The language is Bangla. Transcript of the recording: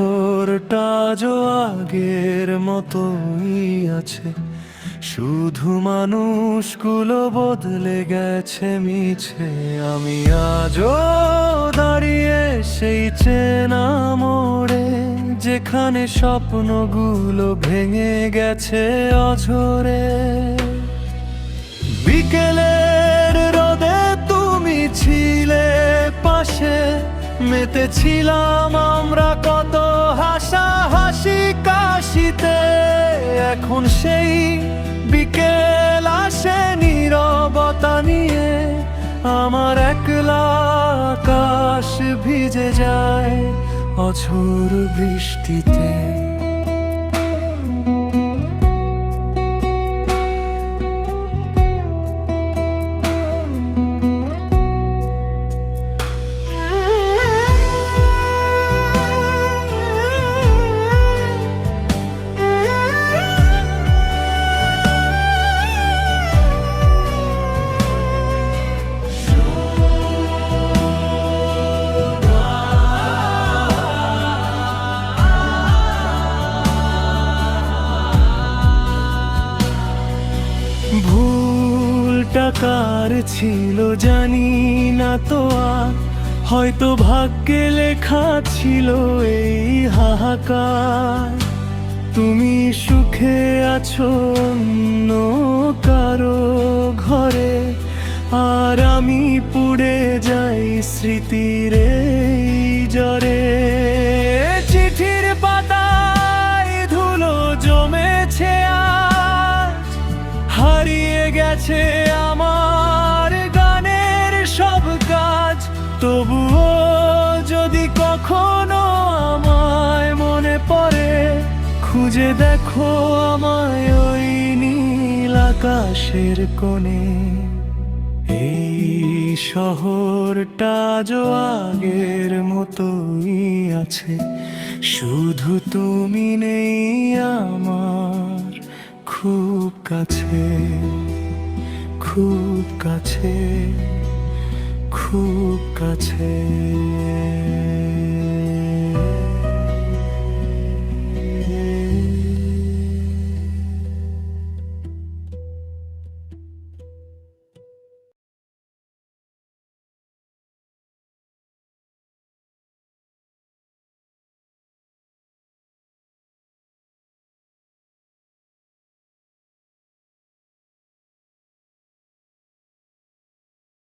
শহরটা আজও আগের মতোই আছে, শুধু মানুষগুলো বদলে গেছে মিছে। আমি আজও দাঁড়িয়ে সেই চেনা মোড়ে, যেখানে স্বপ্নগুলো ভেঙে গেছে অঝরে। বিকেলের রোদে তুমি ছিলে পাশে, মেতেছিলাম আমরা কত হাসাহাসি কাশিতে। এখন সেই বিকেল আসে নীরবতা নিয়ে, আমার একলা আকাশ ভিজে যায় অঝোর বৃষ্টিতে। ভুলটা কার ছিল জানি না তো আর, হয়তো ভাগ্যে লেখা ছিল এই হাহাকার। তুমি সুখে আছো অন্য কারো ঘরে, আর আমি পুড়ে যাই স্মৃতির এই জ্বরে। চিঠির পাতায় ধুলো জমেছে আজ, হারিয়ে গেছে আমার গানের সব কাজ। তবুও যদি কখনো আমায় মনে পড়ে, খুঁজে দেখো আমায় ওই নীল আকাশের কোণে। এই শহরটা আজও আগের মতোই আছে, শুধু তুমি নেই আমার খুব কাছে, খুব কাছে, খুব কাছে।